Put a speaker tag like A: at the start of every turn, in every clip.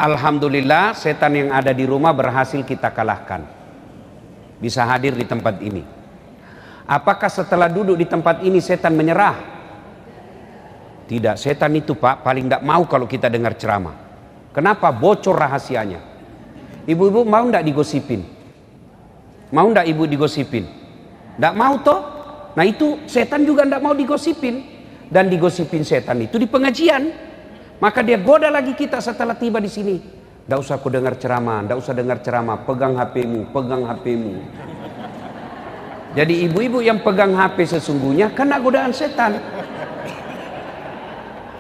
A: Alhamdulillah setan yang ada di rumah berhasil kita kalahkan. Bisa hadir di tempat ini. Apakah setelah duduk di tempat ini setan menyerah? Tidak, setan itu Pak paling tidak mau kalau kita dengar ceramah. Kenapa? Bocor rahasianya. Ibu-ibu mau tidak digosipin? Mau tidak ibu digosipin? Tidak mau toh? Nah itu setan juga tidak mau digosipin. Dan digosipin setan itu di pengajian. Maka dia goda lagi kita setelah tiba di sini. Tidak usah aku dengar ceramah, tidak usah dengar ceramah. Pegang HPmu, pegang HPmu. Jadi ibu-ibu yang pegang HP sesungguhnya kena godaan setan.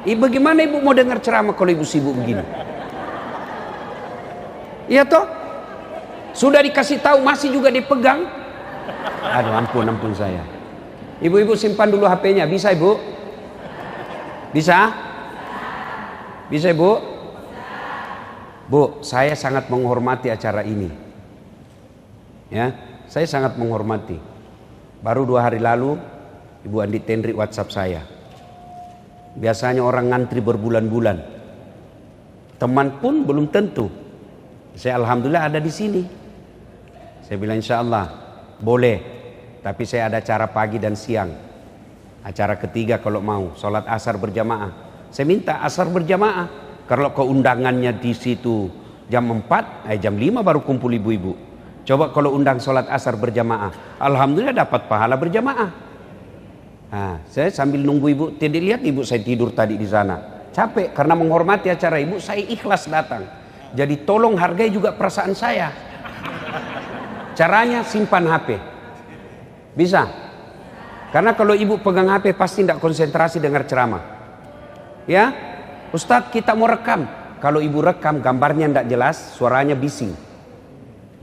A: Bagaimana ibu mau dengar ceramah kalau ibu sibuk begini? Iya toh? Sudah dikasih tahu masih juga dipegang. Aduh ampun saya. Ibu-ibu simpan dulu HP-nya, bisa ibu? Bisa? Bisa ibu? Bu, saya sangat menghormati acara ini. Ya, saya sangat menghormati. Baru 2 hari lalu Ibu Andi Tendri WhatsApp saya. Biasanya orang ngantri berbulan-bulan. Teman pun belum tentu. Saya alhamdulillah ada di sini. Saya bilang insya Allah boleh. Tapi saya ada acara pagi dan siang. Acara ketiga kalau mau, sholat asar berjamaah. Saya minta asar berjamaah. Kalau keundangannya di situ jam 4, jam 5 baru kumpul ibu-ibu. Coba kalau undang sholat asar berjamaah, alhamdulillah dapat pahala berjamaah. Nah, saya sambil nunggu ibu, tidak lihat ibu saya tidur tadi di sana. Capek karena menghormati acara ibu, saya ikhlas datang. Jadi tolong hargai juga perasaan saya. Caranya simpan HP. Bisa? Karena kalau ibu pegang HP pasti tidak konsentrasi dengar ceramah. Ya, Ustadz kita mau rekam. Kalau ibu rekam gambarnya tidak jelas, suaranya bising.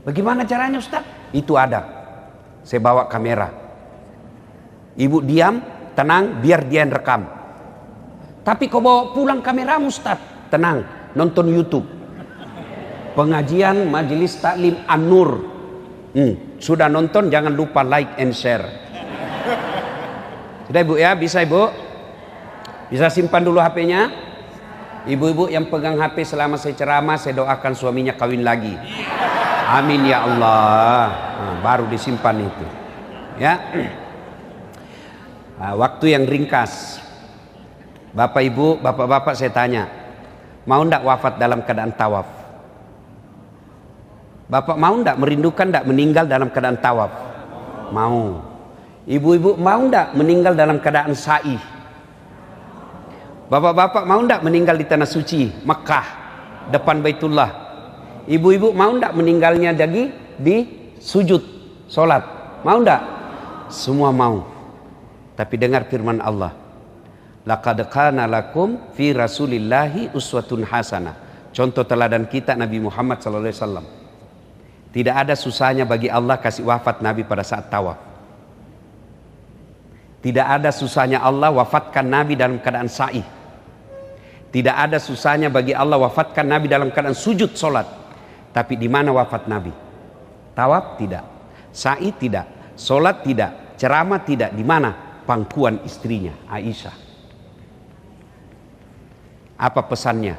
A: Bagaimana caranya Ustadz? Itu ada. Saya bawa kamera. Ibu diam, tenang, biar dia yang rekam. Tapi kau bawa pulang kameramu Ustadz. Tenang, nonton YouTube. Pengajian Majelis Taklim An-Nur. Sudah nonton jangan lupa like and share. Sudah ibu ya, bisa ibu? Bisa simpan dulu HP-nya. Ibu-ibu yang pegang HP selama saya ceramah, saya doakan suaminya kawin lagi. Amin ya Allah. Nah, baru disimpan itu. Ya. Nah, waktu yang ringkas. Bapak Ibu, bapak-bapak saya tanya, mau ndak wafat dalam keadaan tawaf? Bapak mau ndak merindukan ndak meninggal dalam keadaan tawaf? Mau. Ibu-ibu mau ndak meninggal dalam keadaan sa'i? Bapak-bapak mau ndak meninggal di tanah suci Mekah depan Baitullah? Ibu-ibu mau ndak meninggalnya di sujud solat? Mau ndak? Semua mau. Tapi dengar firman Allah, laqad kana lakum fi rasulillahi uswatun hasanah. Contoh teladan kita Nabi Muhammad SAW. Tidak ada susahnya bagi Allah kasih wafat Nabi pada saat tawaf. Tidak ada susahnya Allah wafatkan Nabi dalam keadaan sa'i. Tidak ada susahnya bagi Allah wafatkan Nabi dalam keadaan sujud solat. Tapi di mana wafat Nabi? Tawaf tidak, sa'i tidak, solat tidak, ceramah tidak. Di mana? Pangkuan istrinya Aisyah. Apa pesannya?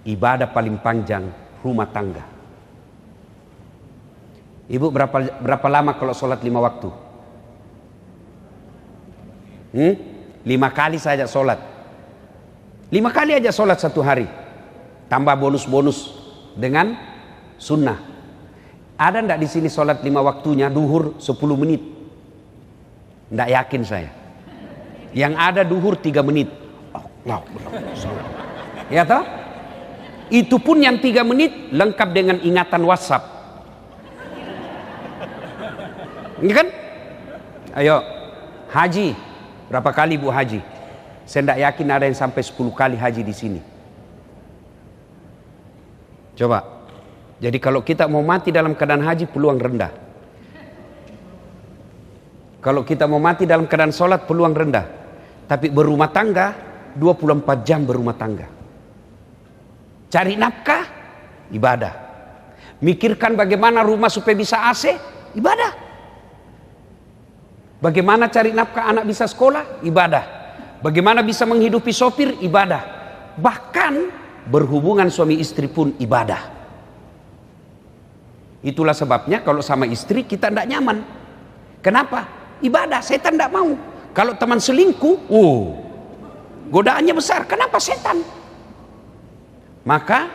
A: Ibadah paling panjang rumah tangga. Ibu berapa lama kalau solat 5 waktu? 5 kali saja solat. 5 kali aja sholat 1 hari. Tambah bonus-bonus dengan sunnah. Ada ndak di sini sholat 5 waktunya duhur 10 menit? Ndak yakin saya. Yang ada duhur 3 menit. Ya toh? Itu pun yang 3 menit lengkap dengan ingatan WhatsApp. Ini kan? Ayo, haji. Berapa kali Bu haji? Saya tidak yakin ada yang sampai 10 kali haji di sini. Coba. Jadi kalau kita mau mati dalam keadaan haji peluang rendah. Kalau kita mau mati dalam keadaan sholat peluang rendah. Tapi berumah tangga 24 jam berumah tangga. Cari nafkah ibadah. Mikirkan bagaimana rumah supaya bisa AC ibadah. Bagaimana cari nafkah anak bisa sekolah ibadah. Bagaimana bisa menghidupi sopir ibadah. Bahkan berhubungan suami istri pun ibadah. Itulah sebabnya kalau sama istri kita tidak nyaman. Kenapa? Ibadah, setan tidak mau. Kalau teman selingkuh, godaannya besar. Kenapa? Setan. Maka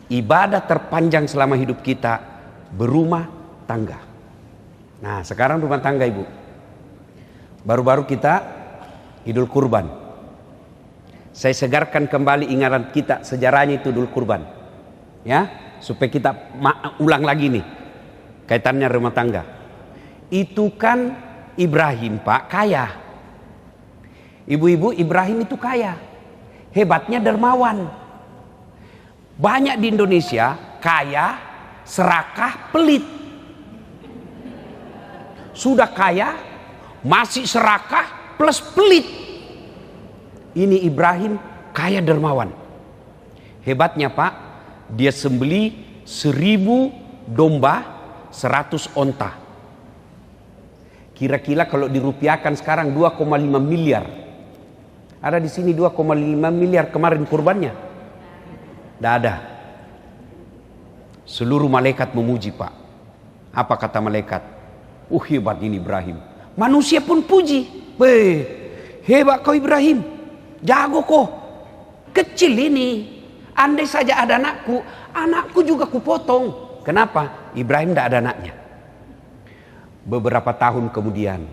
A: ibadah terpanjang selama hidup kita berumah tangga. Nah, sekarang rumah tangga ibu. Baru-baru kita Idul Kurban. Saya segarkan kembali ingatan kita, sejarahnya itu Idul Kurban. Ya, supaya kita ulang lagi nih kaitannya rumah tangga. Itu kan Ibrahim Pak kaya. Ibu-ibu, Ibrahim itu kaya. Hebatnya dermawan. Banyak di Indonesia kaya, serakah, pelit. Sudah kaya, masih serakah plus pelit. Ini Ibrahim kaya dermawan. Hebatnya Pak, dia sembeli 1000 domba, 100 onta. Kira-kira kalau dirupiahkan sekarang 2,5 miliar. Ada di sini 2,5 miliar kemarin kurbannya. Tidak ada. Seluruh malaikat memuji Pak. Apa kata malaikat? Hebat ini Ibrahim. Manusia pun puji. Hebat kau Ibrahim. Jago kau. Kecil ini. Andai saja ada anakku juga kupotong. Kenapa? Ibrahim tidak ada anaknya. Beberapa tahun kemudian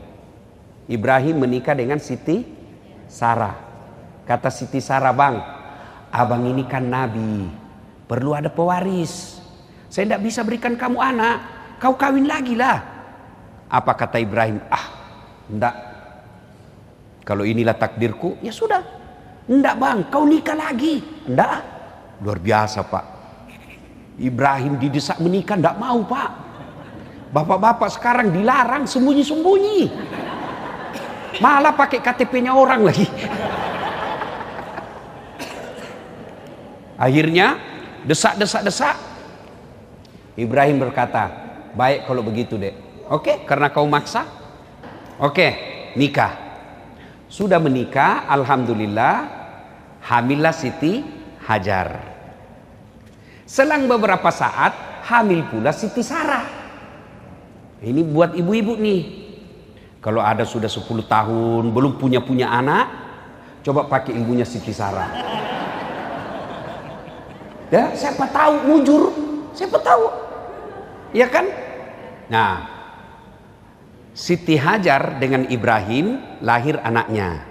A: Ibrahim menikah dengan Siti Sarah. Kata Siti Sarah, bang, abang ini kan nabi, perlu ada pewaris. Saya tidak bisa berikan kamu anak, kau kawin lagi lah. Apa kata Ibrahim? Enggak. Kalau inilah takdirku, ya sudah. Enggak bang, kau nikah lagi. Enggak. Luar biasa Pak. Ibrahim didesak menikah, enggak mau Pak. Bapak-bapak sekarang dilarang sembunyi-sembunyi. Malah pakai KTP-nya orang lagi. Akhirnya desak. Ibrahim berkata, baik kalau begitu dek. Oke, karena kau maksa. Oke, nikah. Sudah menikah, alhamdulillah, hamillah Siti Hajar. Selang beberapa saat, hamil pula Siti Sarah. Ini buat ibu-ibu nih. Kalau ada sudah 10 tahun belum punya anak, coba pakai ilmunya Siti Sarah. Ya, siapa tahu mujur, siapa tahu. Ya kan? Nah, Siti Hajar dengan Ibrahim lahir anaknya.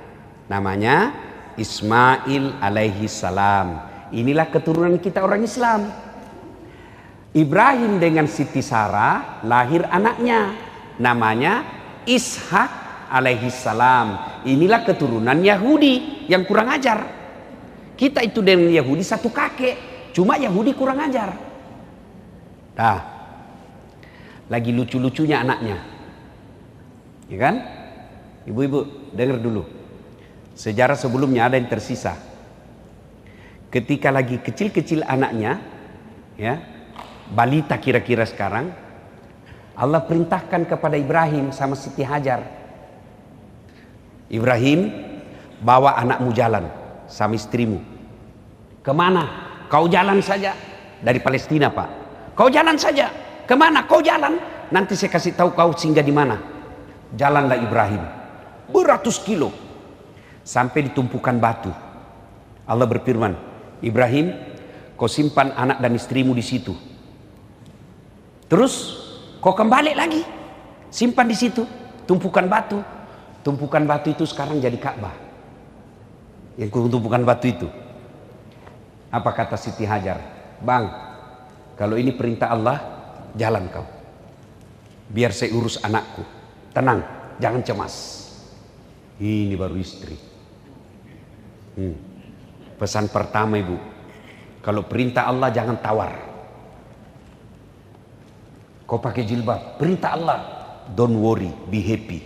A: Namanya Ismail alaihi salam. Inilah keturunan kita orang Islam. Ibrahim dengan Siti Sarah lahir anaknya. Namanya Ishak alaihi salam. Inilah keturunan Yahudi yang kurang ajar. Kita itu dengan Yahudi satu kakek, cuma Yahudi kurang ajar. Nah, lagi lucu-lucunya anaknya. Ya kan? Ibu-ibu, dengar dulu. Sejarah sebelumnya ada yang tersisa. Ketika lagi kecil-kecil anaknya, ya, balita kira-kira sekarang, Allah perintahkan kepada Ibrahim sama Siti Hajar. Ibrahim, bawa anakmu jalan sama istrimu. Kemana? Kau jalan saja. Dari Palestina Pak. Kau jalan saja. Kemana? Kau jalan. Nanti saya kasih tahu kau singgah di mana. Jalanlah Ibrahim. Beratus kilo. Sampai di tumpukan batu. Allah berfirman, Ibrahim, kau simpan anak dan istrimu di situ. Terus kau kembali lagi, simpan di situ, tumpukan batu. Tumpukan batu itu sekarang jadi Ka'bah. Yang tumpukan batu itu. Apa kata Siti Hajar? Bang, kalau ini perintah Allah, jalan kau. Biar saya urus anakku. Tenang, jangan cemas. Ini baru istri. Pesan pertama ibu, kalau perintah Allah jangan tawar. Kau pakai jilbab, perintah Allah, don't worry, be happy.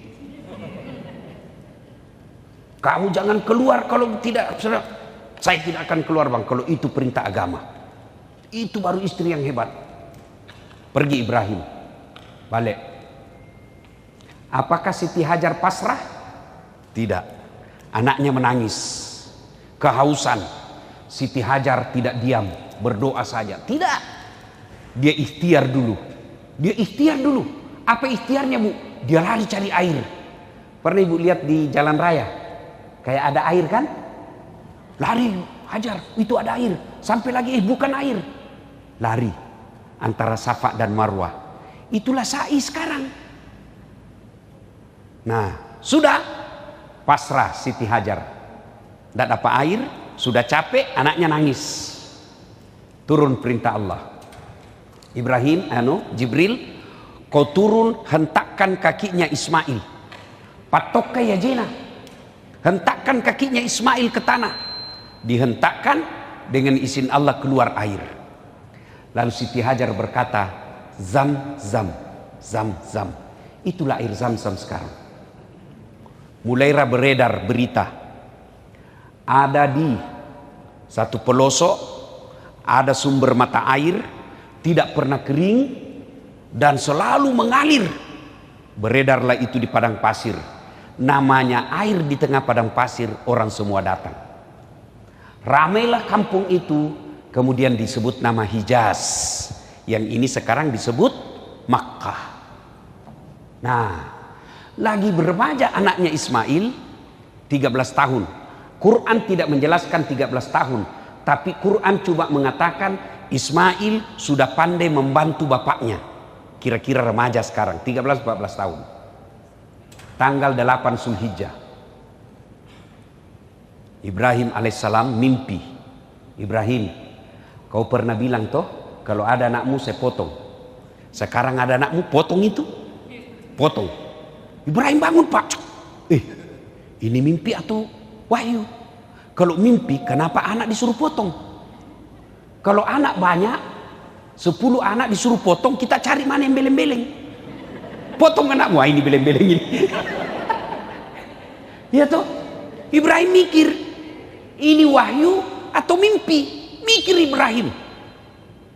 A: Kamu jangan keluar kalau tidak, saya tidak akan keluar bang, kalau itu perintah agama. Itu baru istri yang hebat. Pergi Ibrahim, balik. Apakah Siti Hajar pasrah? Tidak. Anaknya menangis, kehausan, Siti Hajar tidak diam, berdoa saja. Tidak. Dia ikhtiar dulu. Dia ikhtiar dulu. Apa ikhtiarnya, Bu? Dia lari cari air. Pernah Ibu lihat di jalan raya? Kayak ada air kan? Lari Hajar, itu ada air. Sampai lagi, bukan air. Lari antara Safa dan Marwah. Itulah sa'i sekarang. Nah, sudah pasrah Siti Hajar. Tidak dapat air, sudah capek, anaknya nangis. Turun perintah Allah. Ibrahim, Jibril, kau turun, hentakkan kakinya Ismail. Patok ya jena. Hentakkan kakinya Ismail ke tanah. Dihentakkan, dengan izin Allah keluar air. Lalu Siti Hajar berkata, Zam, zam, zam, zam. Itulah air Zam-Zam sekarang. Mulailah beredar berita. Ada di satu pelosok, ada sumber mata air, tidak pernah kering, dan selalu mengalir. Beredarlah itu di padang pasir. Namanya air di tengah padang pasir, orang semua datang. Ramailah kampung itu, kemudian disebut nama Hijaz. Yang ini sekarang disebut Makkah. Nah, lagi beremaja anaknya Ismail, 13 tahun. Quran tidak menjelaskan 13 tahun, tapi Quran cuma mengatakan Ismail sudah pandai membantu bapaknya. Kira-kira remaja sekarang, 13-14 tahun. Tanggal 8 Zulhijjah. Ibrahim alaihissalam mimpi. Ibrahim, kau pernah bilang toh, kalau ada anakmu saya potong. Sekarang ada anakmu, potong itu. Potong. Ibrahim bangun, Pak. Ini mimpi atau wahyu? Kalau mimpi, kenapa anak disuruh potong? Kalau anak banyak, 10 anak disuruh potong, kita cari mana yang beleng-beleng. Potong anakmu, ini beleng-beleng ini. Ya toh, Ibrahim mikir, ini wahyu atau mimpi? Mikir Ibrahim.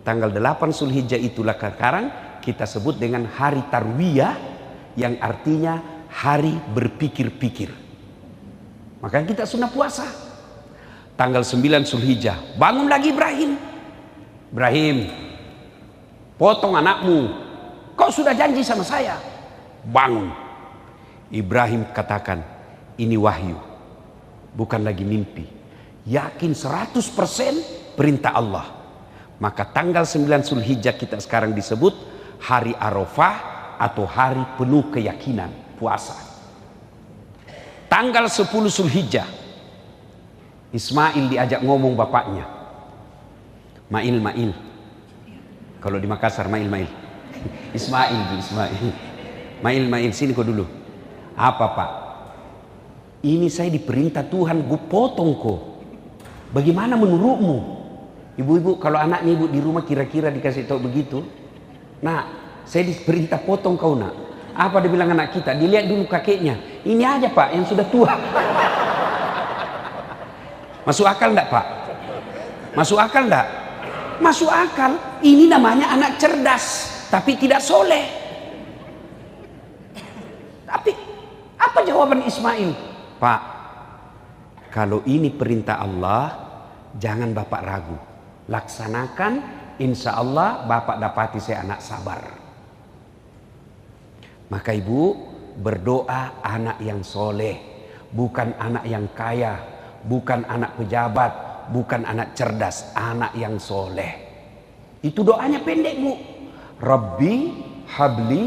A: Tanggal 8 Zulhijjah itulah sekarang kita sebut dengan hari Tarwiyah, yang artinya hari berpikir-pikir. Maka kita sunnah puasa. Tanggal 9 Zulhijjah, bangun lagi Ibrahim. Ibrahim, potong anakmu. Kau sudah janji sama saya. Bangun. Ibrahim katakan, ini wahyu, bukan lagi mimpi. Yakin 100% perintah Allah. Maka tanggal 9 Zulhijjah kita sekarang disebut hari Arafah atau hari penuh keyakinan, puasa. Tanggal 10 Zulhijjah, Ismail diajak ngomong bapaknya. Mail. Kalau di Makassar Mail. Ismail. Mail, sini kau dulu. Apa Pak? Ini saya diperintah Tuhan, gue potong kok. Bagaimana menurutmu? Ibu-ibu, kalau anaknya ibu di rumah kira-kira dikasih tahu begitu. Nah, saya diperintah potong kau nak. Apa dia bilang anak kita? Dilihat dulu kakeknya. Ini aja Pak yang sudah tua. Masuk akal enggak Pak? Masuk akal enggak? Masuk akal. Ini namanya anak cerdas, tapi tidak soleh. Tapi apa jawaban Ismail? Pak, kalau ini perintah Allah, jangan Bapak ragu. Laksanakan, insya Allah Bapak dapati saya anak sabar. Maka ibu berdoa anak yang soleh, bukan anak yang kaya, bukan anak pejabat, bukan anak cerdas, anak yang soleh. Itu doanya pendek Bu. Rabbi habli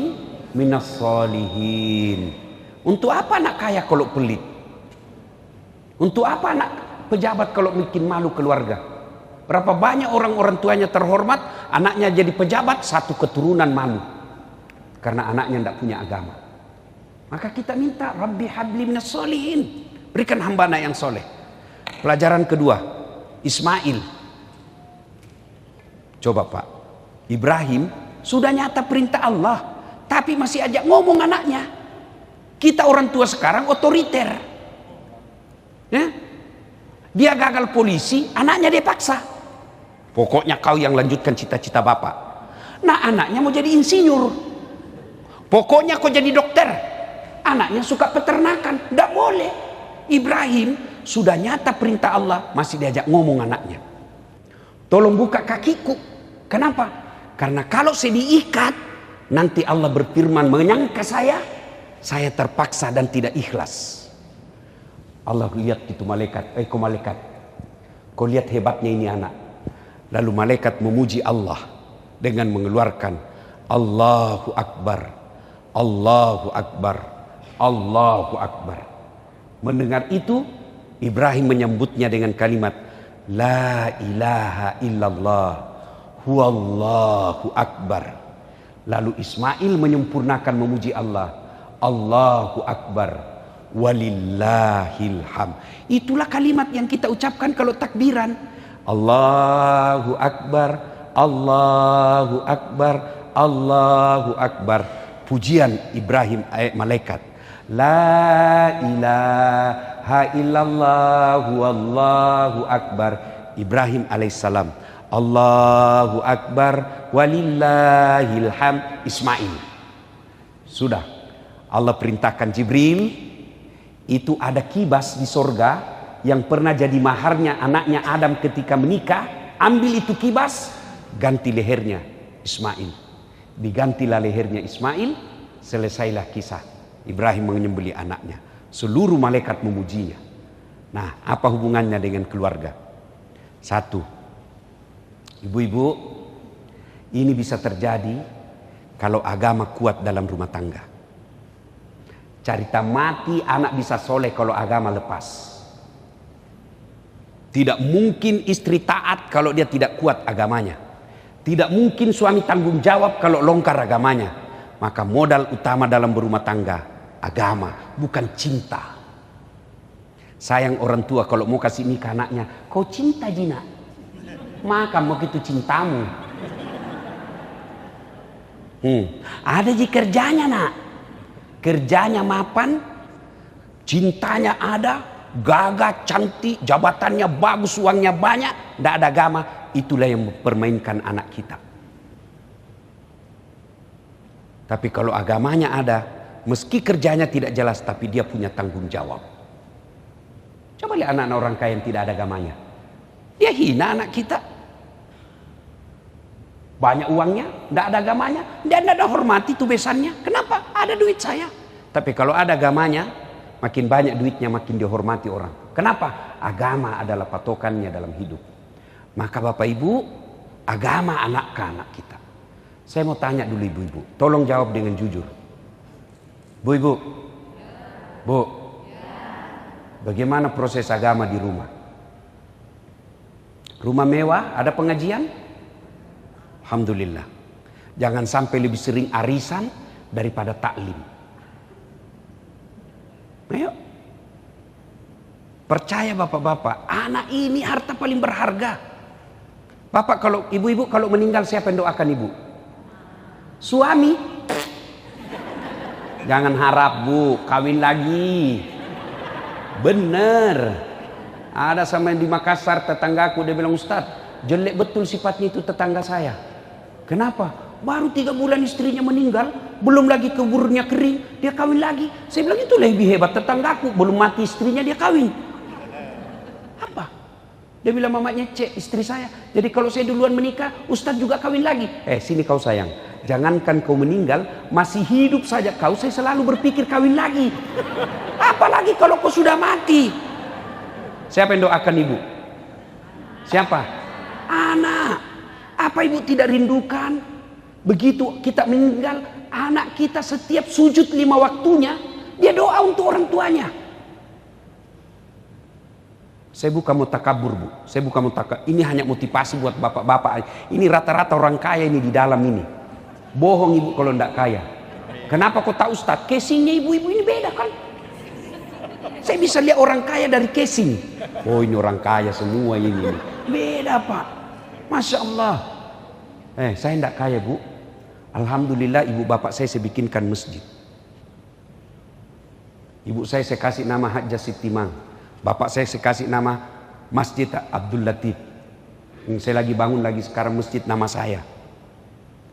A: minas solihin. Untuk apa anak kaya kalau pelit? Untuk apa anak pejabat kalau bikin malu keluarga? Berapa banyak orang tuanya terhormat, anaknya jadi pejabat, satu keturunan malu karena anaknya tidak punya agama. Maka kita minta Rabbi habli minas solihin, berikan hamba anak yang soleh. Pelajaran kedua, Ismail. Coba Pak, Ibrahim sudah nyata perintah Allah, tapi masih ajak ngomong anaknya. Kita orang tua sekarang otoriter. Ya? Dia gagal polisi, anaknya dia paksa. Pokoknya kau yang lanjutkan cita-cita bapak. Nah anaknya mau jadi insinyur. Pokoknya kau jadi dokter. Anaknya suka peternakan, tidak boleh. Ibrahim sudah nyata perintah Allah, masih diajak ngomong anaknya. Tolong buka kakiku. Kenapa? Karena kalau saya diikat, nanti Allah berfirman menyangka saya terpaksa dan tidak ikhlas. Allah lihat itu malaikat, kau malaikat, kau lihat hebatnya ini anak. Lalu malaikat memuji Allah dengan mengeluarkan Allahu Akbar, Allahu Akbar, Allahu Akbar. Mendengar itu, Ibrahim menyambutnya dengan kalimat La ilaha illallah huwallahu akbar. Lalu Ismail menyempurnakan memuji Allah, Allahu Akbar walillahil ham. Itulah kalimat yang kita ucapkan kalau takbiran. Allahu Akbar, Allahu Akbar, Allahu Akbar. Pujian Ibrahim malaikat. La ilaha illallah wallahu akbar. Ibrahim alaihissalam. Allahu Akbar walillahil ham. Ismail. Sudah. Allah perintahkan Jibril. Itu ada kibas di sorga yang pernah jadi maharnya anaknya Adam ketika menikah. Ambil itu kibas, ganti lehernya Ismail. Digantilah lehernya Ismail, selesailah kisah Ibrahim menyembelih anaknya. Seluruh malaikat memujinya. Nah, apa hubungannya dengan keluarga? Satu, ibu-ibu, ini bisa terjadi kalau agama kuat dalam rumah tangga. Carita mati anak bisa soleh kalau agama lepas. Tidak mungkin istri taat kalau dia tidak kuat agamanya. Tidak mungkin suami tanggung jawab kalau longgar agamanya. Maka modal utama dalam berumah tangga, agama, bukan cinta. Sayang orang tua kalau mau kasih nikah anaknya, kau cinta Jina, maka mau gitu cintamu. Ada ji kerjanya nak, kerjanya mapan, cintanya ada, gagah, cantik, jabatannya bagus, uangnya banyak, tidak ada agama. Itulah yang mempermainkan anak kita. Tapi kalau agamanya ada, meski kerjanya tidak jelas, tapi dia punya tanggung jawab. Coba lihat anak-anak orang kaya yang tidak ada agamanya. Dia hina anak kita. Banyak uangnya, tidak ada agamanya, dia tidak ada hormati itu besannya. Kenapa? Ada duit saya. Tapi kalau ada agamanya, makin banyak duitnya, makin dihormati orang. Kenapa? Agama adalah patokannya dalam hidup. Maka Bapak Ibu, agama anak ke anak kita. Saya mau tanya dulu ibu-ibu, tolong jawab dengan jujur. Bu ibu, bu, bagaimana proses agama di rumah? Rumah mewah, ada pengajian? Alhamdulillah. Jangan sampai lebih sering arisan daripada taklim. Ayo. Percaya bapak-bapak, anak ini harta paling berharga. Bapak kalau ibu-ibu kalau meninggal siapa yang doakan ibu? Suami. Jangan harap bu, kawin lagi. Bener. Ada sama yang di Makassar tetanggaku, dia bilang Ustadz, jelek betul sifatnya itu tetangga saya. Kenapa? Baru 3 bulan istrinya meninggal, belum lagi kuburnya kering, dia kawin lagi. Saya bilang itu lebih hebat tetanggaku, belum mati istrinya dia kawin. Apa? Dia bilang mamanya cek istri saya. Jadi kalau saya duluan menikah, Ustadz juga kawin lagi. Sini kau sayang. Jangankan kau meninggal, masih hidup saja kau, saya selalu berpikir kawin lagi. Apalagi kalau kau sudah mati. Siapa yang doakan ibu? Siapa? Anak. Apa ibu tidak rindukan? Begitu kita meninggal, anak kita setiap sujud 5 waktunya, dia doa untuk orang tuanya. Saya bukan mau takabur bu, saya bukan mau takabur. Ini hanya motivasi buat bapak-bapak. Ini rata-rata orang kaya ini di dalam ini. Bohong ibu kalau tidak kaya. Kenapa kau tahu Ustaz? Casingnya ibu-ibu ini beda kan? Saya bisa lihat orang kaya dari casing. Oh ini orang kaya semua ini. Beda pak. Masya Allah. Saya tidak kaya bu. Alhamdulillah ibu bapak saya bikinkan masjid. Ibu saya kasih nama Hajjah Sitimang. Bapak saya kasih nama Masjid Abdul Latif. Saya lagi bangun lagi sekarang masjid nama saya.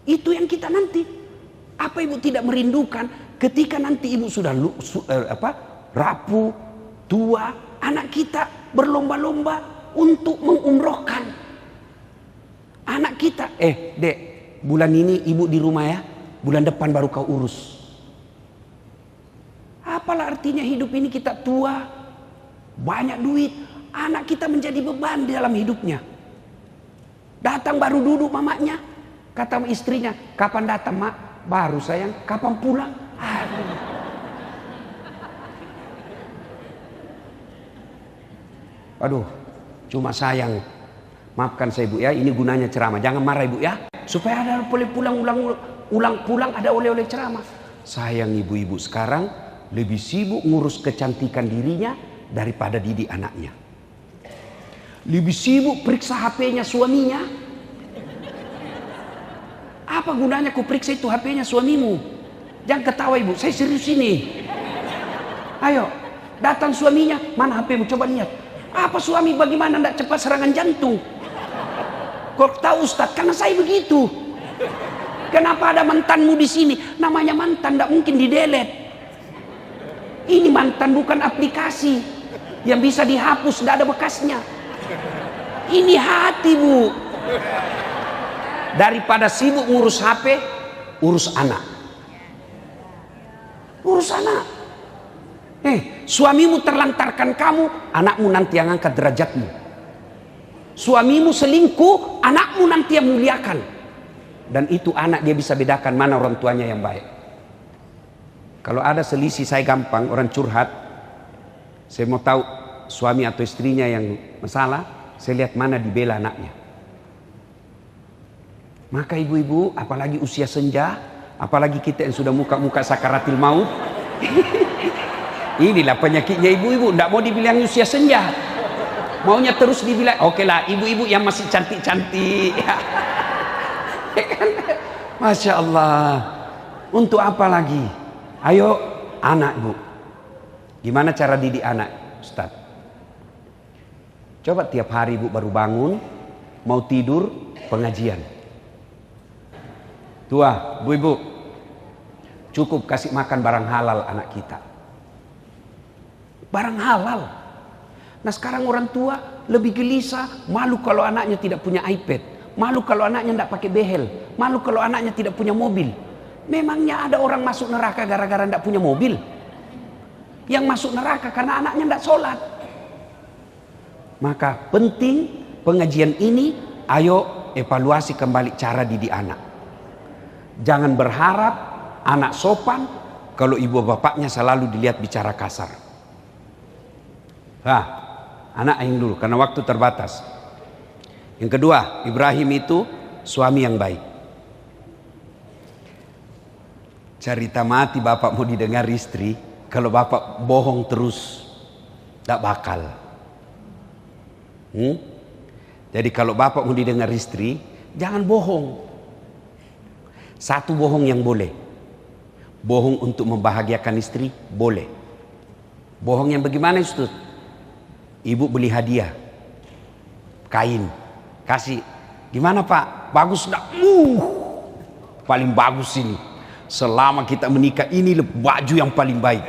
A: Itu yang kita nanti. Apa ibu tidak merindukan ketika nanti ibu sudah rapuh, tua, anak kita berlomba-lomba untuk mengumrohkan anak kita. Dek, bulan ini ibu di rumah ya, bulan depan baru kau urus. Apalah artinya hidup ini kita tua, banyak duit, anak kita menjadi beban di dalam hidupnya. Datang baru duduk mamanya, kata istrinya, kapan datang mak? Baru sayang, kapan pulang? Aduh, cuma sayang. Maafkan saya ibu ya, ini gunanya ceramah. Jangan marah ibu ya, supaya ada boleh pulang ada oleh-oleh ceramah. Sayang ibu-ibu sekarang lebih sibuk ngurus kecantikan dirinya daripada didik anaknya. Lebih sibuk periksa HP-nya suaminya. Apa gunanya ku periksa itu HP-nya suamimu? Jangan ketawa ibu, saya serius ini. Ayo, datang suaminya, mana HP-mu? Coba lihat. Apa suami bagaimana tidak cepat serangan jantung? Kok tahu Ustaz? Karena saya begitu. Kenapa ada mantanmu di sini? Namanya mantan, tidak mungkin di-delete. Ini mantan bukan aplikasi yang bisa dihapus, tidak ada bekasnya. Ini hati bu. Daripada sibuk ngurus HP, urus anak. Urus anak. Suamimu terlantarkan kamu, anakmu nanti yang angkat derajatmu. Suamimu selingkuh, anakmu nanti yang muliakan. Dan itu anak dia bisa bedakan mana orang tuanya yang baik. Kalau ada selisih saya gampang, orang curhat, saya mau tahu suami atau istrinya yang masalah, saya lihat mana dibela anaknya. Maka ibu-ibu, apalagi usia senja, apalagi kita yang sudah muka-muka sakaratil maut, inilah penyakitnya ibu-ibu, tidak mau dibilang usia senja, maunya terus dibilang, oke lah ibu-ibu yang masih cantik-cantik. Masya Allah, untuk apa lagi? Ayo anak bu, gimana cara didik anak Ustaz? Coba tiap hari ibu baru bangun, mau tidur, pengajian. Tua, ibu-ibu, cukup kasih makan barang halal anak kita. Barang halal. Nah sekarang orang tua lebih gelisah, malu kalau anaknya tidak punya iPad, malu kalau anaknya tidak pakai behel, malu kalau anaknya tidak punya mobil. Memangnya ada orang masuk neraka gara-gara tidak punya mobil? Yang masuk neraka karena anaknya tidak sholat. Maka penting pengajian ini, ayo evaluasi kembali cara didik anak. Jangan berharap anak sopan kalau ibu bapaknya selalu dilihat bicara kasar. Anak yang dulu karena waktu terbatas. Yang kedua, Ibrahim itu suami yang baik. Cerita mati bapak mau didengar istri, kalau bapak bohong terus, tak bakal. Jadi kalau bapak mau didengar istri, jangan bohong. Satu bohong yang boleh. Bohong untuk membahagiakan istri, boleh. Bohong yang bagaimana itu? Ibu beli hadiah, kain, kasih. Gimana pak? Bagus enggak? Paling bagus ini. Selama kita menikah ini baju yang paling baik.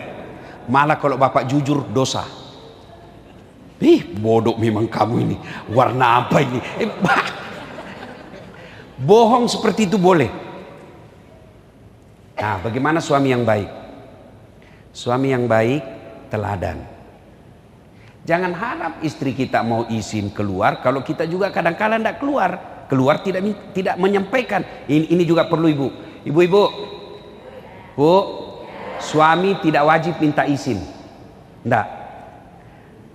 A: Malah kalau bapak jujur dosa. Bodoh memang kamu ini. Warna apa ini? Bohong seperti itu boleh. Nah, bagaimana suami yang baik? Suami yang baik teladan. Jangan harap istri kita mau izin keluar kalau kita juga kadang-kadang tidak keluar. Keluar tidak menyampaikan. Ini juga perlu ibu. Ibu-ibu, bu, suami tidak wajib minta izin. Tidak.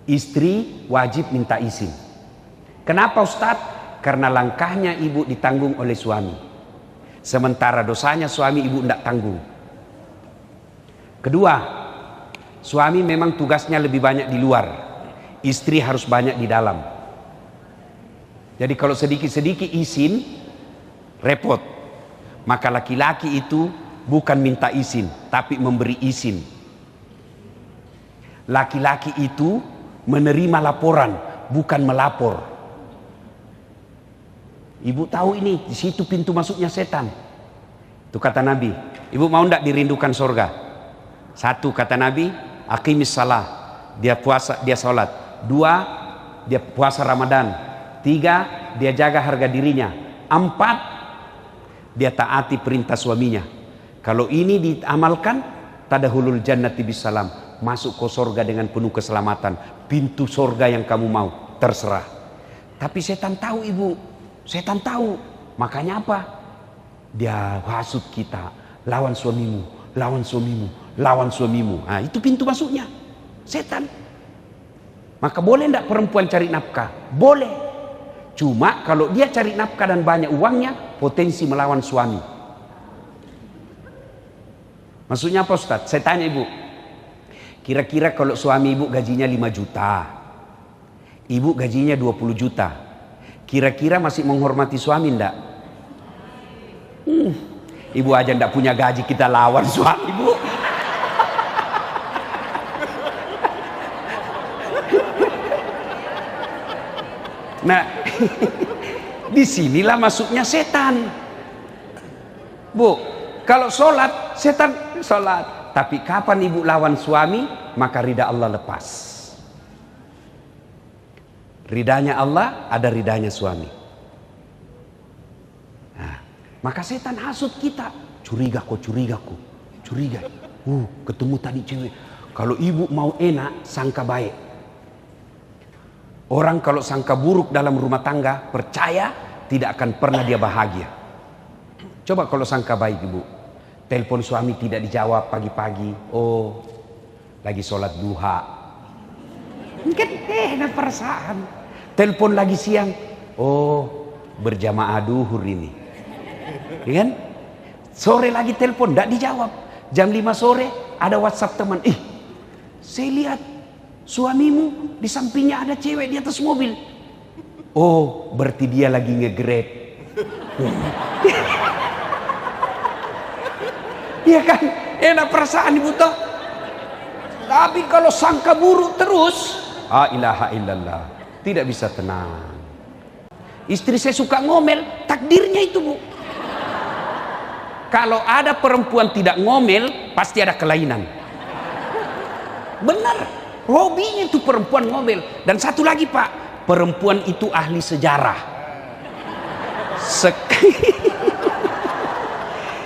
A: Istri wajib minta izin. Kenapa Ustadz? Karena langkahnya ibu ditanggung oleh suami. Sementara dosanya suami ibu tidak tanggung. Kedua, suami memang tugasnya lebih banyak di luar. Istri harus banyak di dalam. Jadi kalau sedikit-sedikit izin, repot. Maka laki-laki itu bukan minta izin, tapi memberi izin. Laki-laki itu menerima laporan, bukan melapor. Ibu tahu ini, di situ pintu masuknya setan. Itu kata Nabi. Ibu mau tidak dirindukan surga? Satu kata Nabi, aqimis salah, dia puasa, dia sholat. 2, dia puasa Ramadan. 3, dia jaga harga dirinya. 4, dia taati perintah suaminya. Kalau ini diamalkan, tadahulul jannati bisalam, masuk ke surga dengan penuh keselamatan. Pintu surga yang kamu mau, terserah. Tapi setan tahu ibu, setan tahu. Makanya apa? Dia hasut kita, lawan suamimu, lawan suamimu, lawan suamimu. Nah, itu pintu masuknya setan. Maka boleh enggak perempuan cari nafkah? Boleh. Cuma kalau dia cari nafkah dan banyak uangnya, potensi melawan suami. Maksudnya apa Ustaz? Saya tanya ibu, kira-kira kalau suami ibu gajinya 5 juta, ibu gajinya 20 juta, kira-kira masih menghormati suami enggak? Ibu aja enggak punya gaji, kita lawan suami ibu. Nah, disinilah masuknya setan. Bu, kalau sholat, setan sholat. Tapi kapan ibu lawan suami, maka ridha Allah lepas. Ridhanya Allah, ada ridhanya suami. Nah, maka setan hasut kita. Curiga kok, curiga kok. Curiga. Ketemu tadi cewek. Kalau ibu mau enak, sangka baik. Orang kalau sangka buruk dalam rumah tangga, percaya tidak akan pernah dia bahagia. Coba kalau sangka baik ibu, telepon suami tidak dijawab pagi-pagi, oh lagi sholat duha, kan enak perasaan. Telepon lagi siang, oh berjamaah duhur ini, kan? Sore lagi telepon, tidak dijawab. Jam 5 sore ada WhatsApp teman, saya lihat suamimu di sampingnya ada cewek di atas mobil. Oh, berarti dia lagi nge-grab. Iya kan? Enak perasaan ibu toh. Tapi kalau sangka buruk terus, ilaha illallah, tidak bisa tenang. Istri saya suka ngomel, takdirnya itu bu. Kalau ada perempuan tidak ngomel, pasti ada kelainan. Benar. Hobinya itu perempuan ngomel. Dan satu lagi pak, perempuan itu ahli sejarah.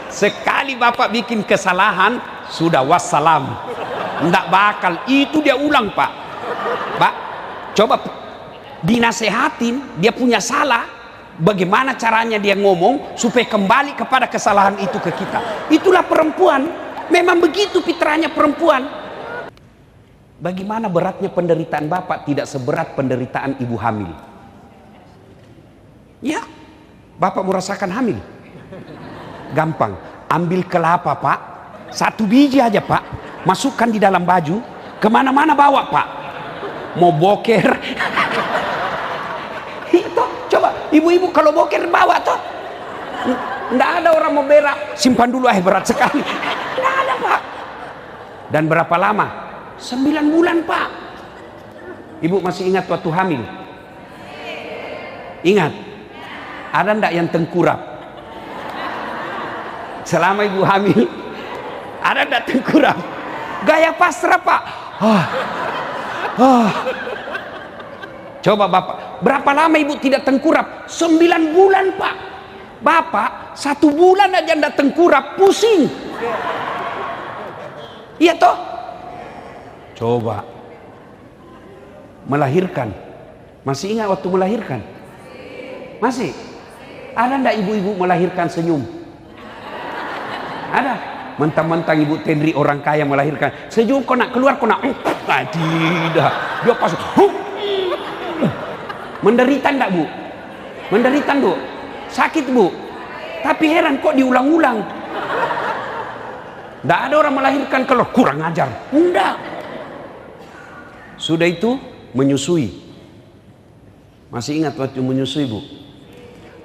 A: Sekali bapak bikin kesalahan, sudah wassalam, ndak bakal itu dia ulang pak. Pak, coba dinasehatin, dia punya salah, bagaimana caranya dia ngomong supaya kembali kepada kesalahan itu ke kita. Itulah perempuan, memang begitu fitrahnya perempuan. Bagaimana beratnya penderitaan bapak tidak seberat penderitaan ibu hamil. Ya, bapak merasakan hamil. Gampang, ambil kelapa pak, 1 biji aja pak, masukkan di dalam baju, kemana-mana bawa pak. Mau boker, itu coba ibu-ibu kalau boker bawa toh. Nggak ada orang mau berak, simpan dulu berat sekali. Nggak ada pak. Dan berapa lama? 9 bulan pak. Ibu masih ingat waktu hamil? Ingat? Ada ndak yang tengkurap? Selama ibu hamil, ada ndak tengkurap? Gaya pasrah pak. Coba bapak, berapa lama ibu tidak tengkurap? 9 bulan pak. Bapak 1 bulan aja ndak tengkurap, pusing. Iya toh? Coba melahirkan, masih ingat waktu melahirkan? Masih? Ada ndak ibu-ibu melahirkan senyum? Ada? Mentang-mentang ibu Tenri orang kaya melahirkan, senyum kau nak keluar kau nak tidak, dia pas menderita ndak bu? Menderita bu? Sakit bu? Tapi heran kok diulang-ulang. Ndak ada orang melahirkan kalau kurang ajar. Enggak. Sudah itu menyusui. Masih ingat waktu menyusui bu?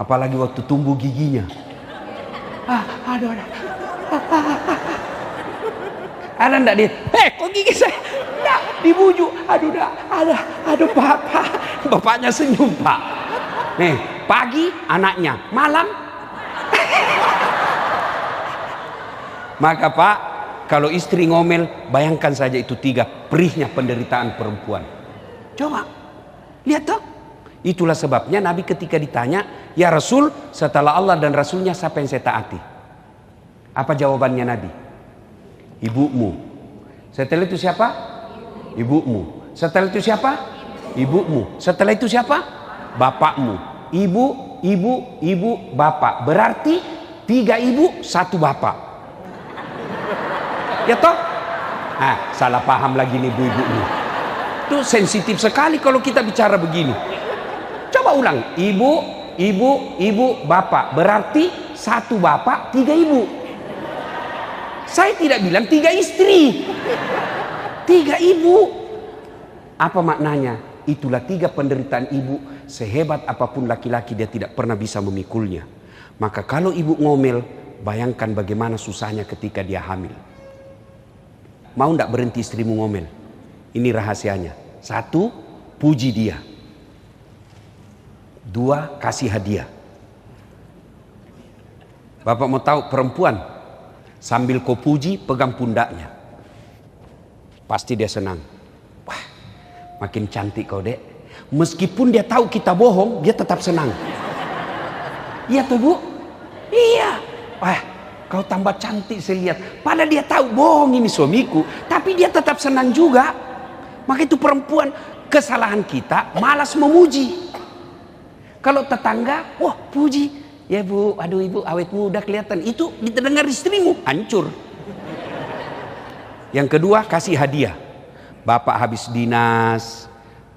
A: Apalagi waktu tumbuh giginya. Aduh. Ada ndak dia? Kok gigi saya? Ndak, dibujuk. Aduh bapak. Bapaknya senyum pak. Nih, pagi anaknya, malam. Maka pak, Kalau istri ngomel, bayangkan saja itu 3 perihnya penderitaan perempuan. Coba, lihat toh. Itulah sebabnya Nabi ketika ditanya, ya Rasul, setelah Allah dan Rasulnya siapa yang saya taati? Apa jawabannya Nabi? Ibumu. Setelah itu siapa? Ibumu. Setelah itu siapa? Ibumu. Setelah itu siapa? Bapakmu. Ibu, bapak. Berarti 3 ibu, 1 bapak. Ya toh? Salah paham lagi nih ibu-ibu nih. Itu sensitif sekali kalau kita bicara begini. Coba ulang. Ibu, bapak. Berarti 1 bapak, 3 ibu. Saya tidak bilang 3 istri. 3 ibu. Apa maknanya? Itulah 3 penderitaan ibu. Sehebat apapun laki-laki, dia tidak pernah bisa memikulnya. Maka kalau ibu ngomel, bayangkan bagaimana susahnya ketika dia hamil. Mau ndak berhenti istrimu ngomel? Ini rahasianya. 1, puji dia. 2, kasih hadiah. Bapak mau tahu perempuan, sambil kau puji, pegang pundaknya. Pasti dia senang. Wah, makin cantik kau dek. Meskipun dia tahu kita bohong, dia tetap senang. Iya tuh bu? Iya. Wah, kau tambah cantik saya lihat. Padahal dia tahu bohong ini suamiku, tapi dia tetap senang juga. Maka itu perempuan, kesalahan kita malas memuji. Kalau tetangga, wah puji. Ya bu, aduh ibu awet muda kelihatan. Itu didengar istrimu, hancur. Yang kedua, kasih hadiah. Bapak habis dinas,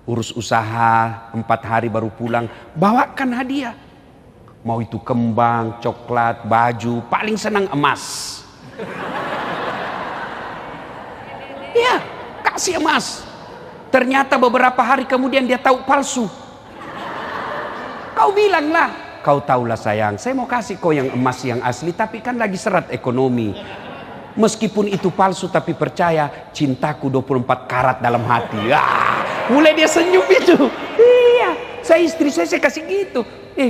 A: urus usaha, 4 hari baru pulang, bawakan hadiah. Mau itu kembang, coklat, baju, paling senang emas. Ya, kasih emas. Ternyata beberapa hari kemudian dia tahu palsu. Kau bilanglah, kau tahulah sayang, saya mau kasih kau yang emas yang asli, tapi kan lagi serat ekonomi. Meskipun itu palsu, tapi percaya, cintaku 24 karat dalam hati. Mulai dia senyum itu. Iya, istri saya kasih gitu.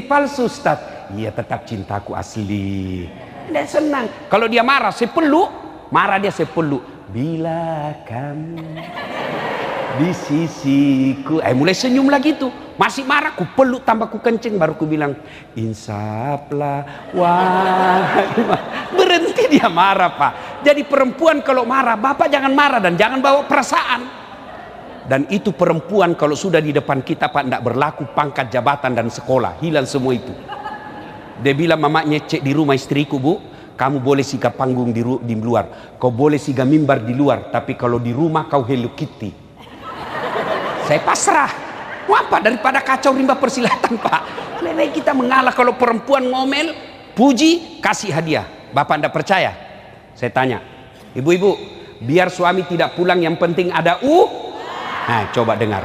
A: Palsu Ustaz. Iya, tetap cintaku asli. Dia senang. Kalau dia marah, saya peluk. Marah dia, saya peluk. Bila kamu di sisiku, mulai senyum lagi tuh. Masih marah, ku peluk tambah ku kencing, baru ku bilang, insaplah wahai. Berhenti dia marah pak. Jadi perempuan kalau marah, bapak jangan marah dan jangan bawa perasaan. Dan itu perempuan kalau sudah di depan kita pak, tidak berlaku pangkat jabatan dan sekolah, hilang semua itu. Dia bilang mamanya, cek di rumah istriku bu, kamu boleh sikap panggung di luar, kau boleh sikap mimbar di luar, tapi kalau di rumah kau Hello Kitty. Saya pasrah. Apa daripada kacau rimba persilatan pak. Lebih kita mengalah. Kalau perempuan ngomel, puji, kasih hadiah. Bapak anda percaya? Saya tanya, ibu-ibu, biar suami tidak pulang yang penting ada coba dengar,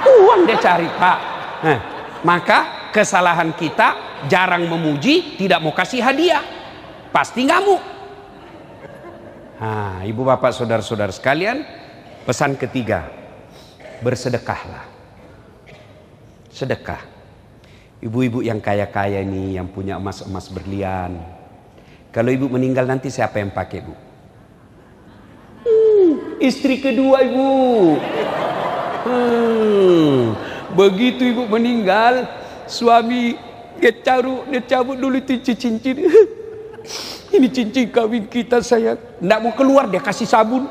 A: uang dia cari pak. Maka kesalahan kita jarang memuji, tidak mau kasih hadiah, pasti ngamuk. Ibu bapak saudara-saudara sekalian, pesan ketiga, bersedekahlah. Sedekah. Ibu-ibu yang kaya-kaya ini, yang punya emas-emas berlian, kalau ibu meninggal nanti siapa yang pakai bu? Istri kedua ibu. Begitu ibu meninggal, suami dia cabut dulu itu cincin. Ini cincin kawin kita sayang. Nggak mau keluar, dia kasih sabun.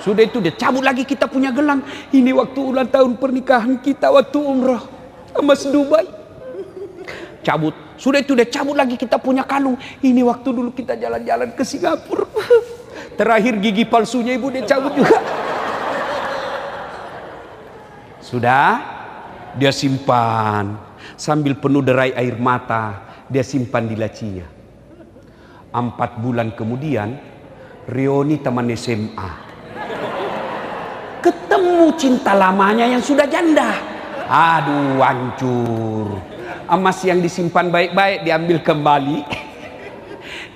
A: Sudah itu dia cabut lagi kita punya gelang. Ini waktu ulang tahun pernikahan kita waktu umrah emas Dubai. Cabut. Sudah itu dia cabut lagi kita punya kalung. Ini waktu dulu kita jalan-jalan ke Singapura. Terakhir gigi palsunya ibu dia cabut juga. Sudah dia simpan sambil penuh derai air mata, dia simpan di lacinya. 4 bulan kemudian reuni teman SMA. Ketemu cinta lamanya yang sudah janda. Aduh, hancur. Emas yang disimpan baik-baik diambil kembali.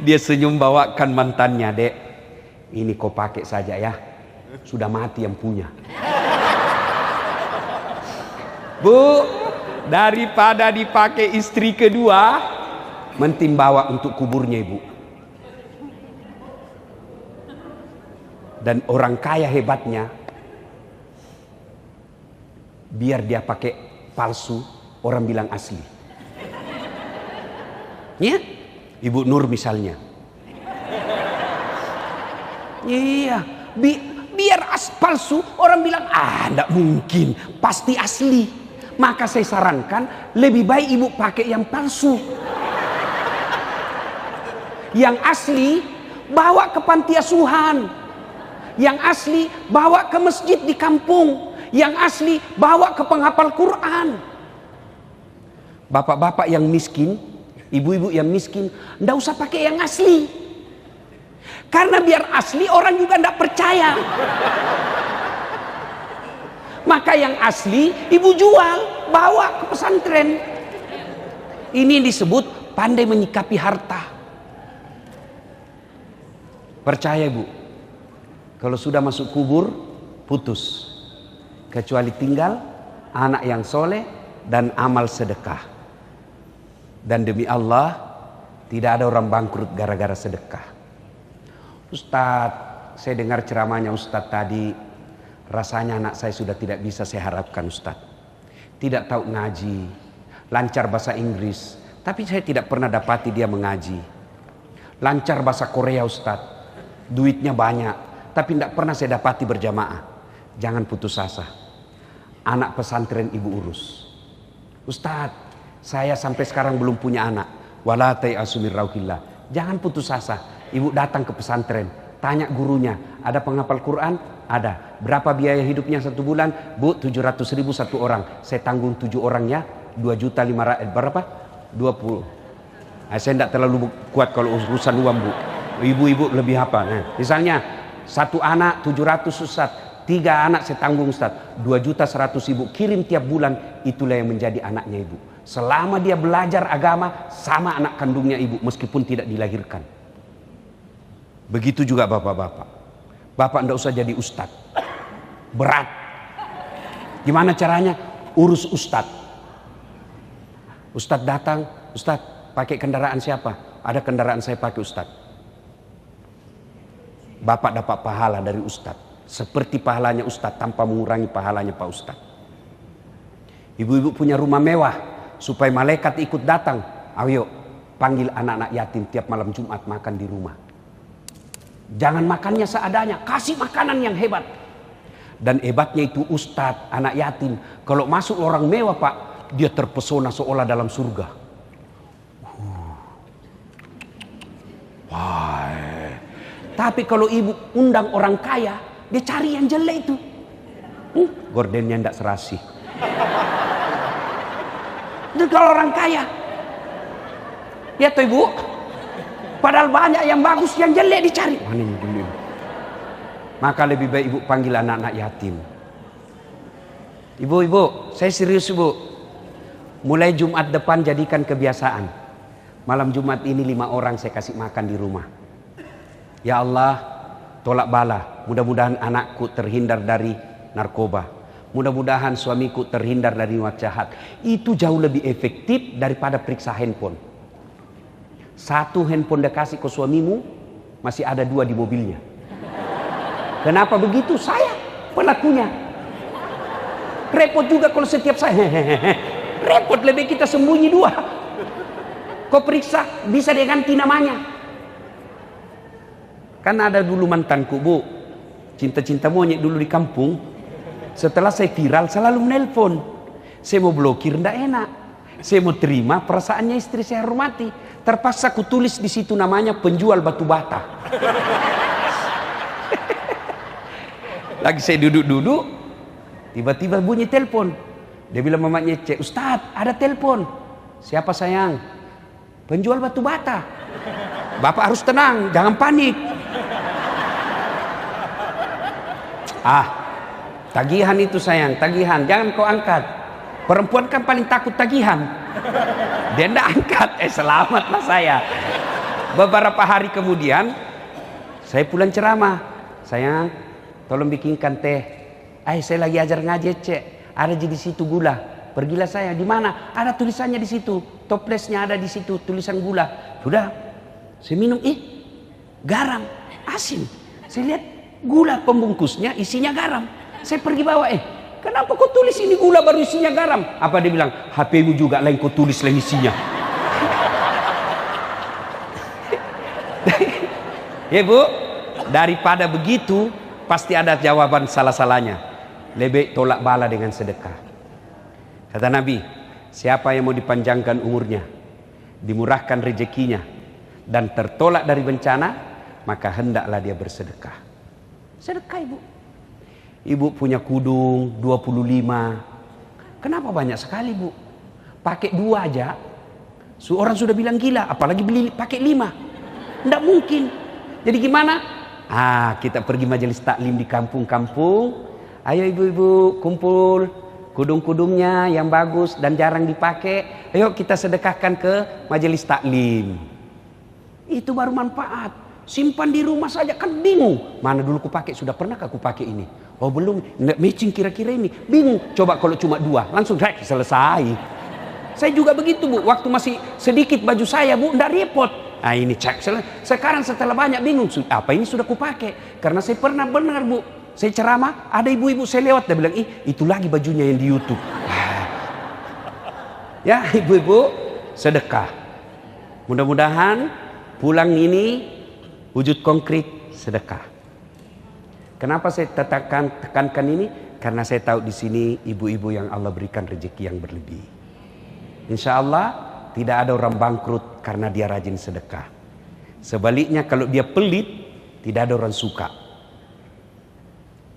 A: Dia senyum bawakan mantannya, dek, ini kau pakai saja ya, sudah mati yang punya. Bu, daripada dipakai istri kedua, mending bawa untuk kuburnya ibu. Dan orang kaya hebatnya, biar dia pakai palsu, orang bilang asli. Ya, Ibu Nur misalnya. Iya, biar palsu, orang bilang enggak mungkin, pasti asli. Maka saya sarankan lebih baik ibu pakai yang palsu. Yang asli bawa ke panti asuhan. Yang asli bawa ke masjid di kampung. Yang asli bawa ke penghafal Quran. Bapak-bapak yang miskin, ibu-ibu yang miskin, ndak usah pakai yang asli. Karena biar asli orang juga ndak percaya. Maka yang asli ibu jual, bawa ke pesantren. Ini disebut pandai menyikapi harta. Percaya ibu, kalau sudah masuk kubur, putus. Kecuali tinggal anak yang soleh dan amal sedekah. Dan demi Allah, tidak ada orang bangkrut gara-gara sedekah. Ustadz, saya dengar ceramahnya Ustadz tadi, rasanya anak saya sudah tidak bisa saya harapkan Ustadz. Tidak tahu ngaji, lancar bahasa Inggris, tapi saya tidak pernah dapati dia mengaji. Lancar bahasa Korea Ustadz, duitnya banyak, tapi tidak pernah saya dapati berjamaah. Jangan putus asa. Anak pesantren ibu urus. Ustadz, saya sampai sekarang belum punya anak. Wala ta'asu min rauhillah. Jangan putus asa. Ibu datang ke pesantren, tanya gurunya, ada penghafal Quran? Ada. Berapa biaya hidupnya satu bulan? Bu, 700.000 satu orang. Saya tanggung 7 orangnya, 2.500.000. Berapa? 20. Nah, saya tidak terlalu kuat kalau urusan uang bu. Ibu-ibu lebih apa? Nah, misalnya satu anak 700 Ustaz, 3 anak saya tanggung Ustaz, 2.100.000 kirim tiap bulan. Itulah yang menjadi anaknya ibu. Selama dia belajar agama sama anak kandungnya ibu, meskipun tidak dilahirkan. Begitu juga bapak-bapak. Bapak ndak usah jadi ustadz, berat. Gimana caranya? Urus ustadz. Ustadz datang, Ustadz pakai kendaraan siapa? Ada kendaraan saya pakai Ustadz. Bapak dapat pahala dari ustadz, seperti pahalanya ustadz tanpa mengurangi pahalanya pak ustadz. Ibu-ibu punya rumah mewah, supaya malaikat ikut datang. Ayo panggil anak-anak yatim tiap malam Jumat makan di rumah. Jangan makannya seadanya, kasih makanan yang hebat. Dan hebatnya itu ustadz, anak yatim, kalau masuk orang mewah pak, dia terpesona seolah dalam surga. Wah. Tapi kalau ibu undang orang kaya, dia cari yang jelek itu. Gordennya ndak serasi. Itu kalau orang kaya. Ya tuh ibu. Padahal banyak yang bagus, yang jelek dicari. Maka lebih baik ibu panggil anak-anak yatim. Ibu-ibu, saya serius ibu. Mulai Jumat depan jadikan kebiasaan. Malam Jumat ini 5 orang saya kasih makan di rumah. Ya Allah, tolak bala. Mudah-mudahan anakku terhindar dari narkoba. Mudah-mudahan suamiku terhindar dari niat jahat. Itu jauh lebih efektif daripada periksa handphone. 1 handphone dia kasih ke suamimu, masih ada 2 di mobilnya. Kenapa begitu? Saya pelakunya. Repot juga kalau setiap saya. Repot, lebih kita sembunyi 2. Kau periksa, bisa dia ganti namanya. Kan ada dulu mantanku bu, cinta-cinta monyet dulu di kampung. Setelah saya viral selalu menelpon. Saya mau blokir ndak enak. Saya mau terima perasaannya istri saya hormati. Terpaksa ku tulis di situ namanya penjual batu bata. Lagi saya duduk-duduk, tiba-tiba bunyi telepon. Dia bilang mamanya Cek, Ustadz ada telepon. Siapa sayang? Penjual batu bata. Bapak harus tenang, jangan panik. Tagihan itu sayang, tagihan, jangan kau angkat. Perempuan kan paling takut tagihan. Dia ndak angkat, selamatlah saya. Beberapa hari kemudian saya pulang ceramah. Sayang, tolong bikinkan teh. Saya lagi ajar ngaji Cek. Ada di situ gula. Pergilah saya. Di mana? Ada tulisannya di situ. Toplesnya ada di situ. Tulisan gula. Sudah. Saya minum. Garam. Asin. Saya lihat Gula pembungkusnya isinya garam. Saya pergi bawa, kenapa kau tulis ini gula baru isinya garam? Apa dia bilang? HP-mu juga lain kau tulis lain isinya. Ya Bu, daripada begitu pasti ada jawaban salah-salahnya. Lebih tolak bala dengan sedekah. Kata Nabi, siapa yang mau dipanjangkan umurnya, dimurahkan rezekinya, dan tertolak dari bencana, maka hendaklah dia bersedekah. Sedekah Ibu. Ibu punya kudung 25. Kenapa banyak sekali Bu? Pakai 2 aja orang sudah bilang gila, apalagi beli pakai 5. Tidak mungkin. Jadi gimana? Kita pergi majelis taklim di kampung-kampung. Ayo ibu-ibu kumpul kudung-kudungnya yang bagus dan jarang dipakai. Ayo kita sedekahkan ke majelis taklim. Itu baru manfaat. Simpan di rumah saja kan bingung. Mana dulu kupakai, sudah pernahkah kupakai ini? Oh belum, matching kira-kira ini. Bingung. Coba kalau cuma 2, langsung selesai. Saya juga begitu Bu. Waktu masih sedikit baju saya Bu, enggak repot. Ini cek. Sekarang setelah banyak bingung. Apa ini sudah kupakai? Karena saya pernah benar Bu. Saya ceramah, ada ibu-ibu saya lewat, dia bilang, itu lagi bajunya yang di YouTube. Ya ibu-ibu, sedekah. Mudah-mudahan pulang ini wujud konkret sedekah. Kenapa saya tekankan ini? Karena saya tahu di sini ibu-ibu yang Allah berikan rezeki yang berlebih. Insya Allah tidak ada orang bangkrut karena dia rajin sedekah. Sebaliknya kalau dia pelit, tidak ada orang suka.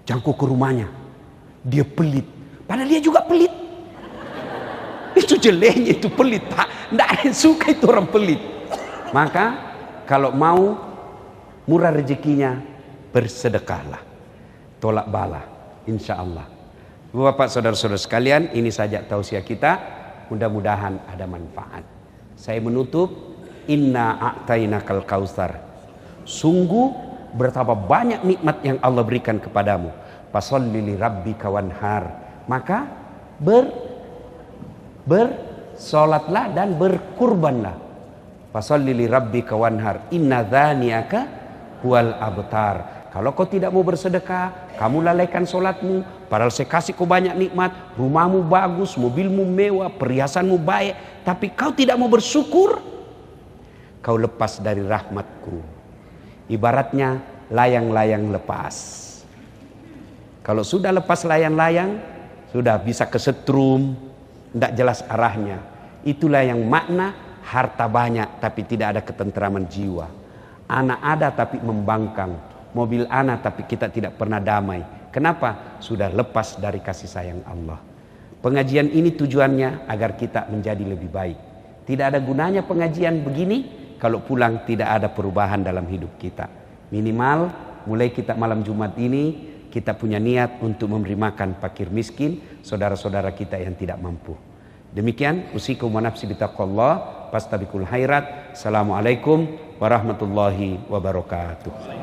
A: Jangkau ke rumahnya, dia pelit, padahal dia juga pelit. Itu jeleknya, itu pelit Pak. Tidak ada yang suka itu orang pelit. Maka kalau mau murah rezekinya, bersedekahlah, tolak bala, insya Allah. Bapak saudara-saudara sekalian, ini saja tausiah kita. Mudah-mudahan ada manfaat. Saya menutup, inna a'tainakal kautsar. Sungguh betapa banyak nikmat yang Allah berikan kepadamu. Fasholli li rabbika wanhar. Maka bersolatlah dan berkurbanlah. Fasholli li rabbika wanhar. Inna dzaniaka huwal abtar. Kalau kau tidak mau bersedekah, kamu lalaikan solatmu. Padahal saya kasih kau banyak nikmat. Rumahmu bagus, mobilmu mewah, perhiasanmu baik. Tapi kau tidak mau bersyukur, kau lepas dari rahmatku. Ibaratnya layang-layang lepas. Kalau sudah lepas layang-layang, sudah bisa kesetrum, tidak jelas arahnya. Itulah yang makna harta banyak tapi tidak ada ketentraman jiwa. Anak ada tapi membangkang. Mobil anak tapi kita tidak pernah damai. Kenapa? Sudah lepas dari kasih sayang Allah. Pengajian ini tujuannya agar kita menjadi lebih baik. Tidak ada gunanya pengajian begini kalau pulang tidak ada perubahan dalam hidup kita. Minimal mulai kita malam Jumat ini kita punya niat untuk memberi makan fakir miskin, saudara-saudara kita yang tidak mampu. Demikian usikum wa nafsi bitaqwallah, fastabiqul khairat. Assalamualaikum warahmatullahi wabarakatuh.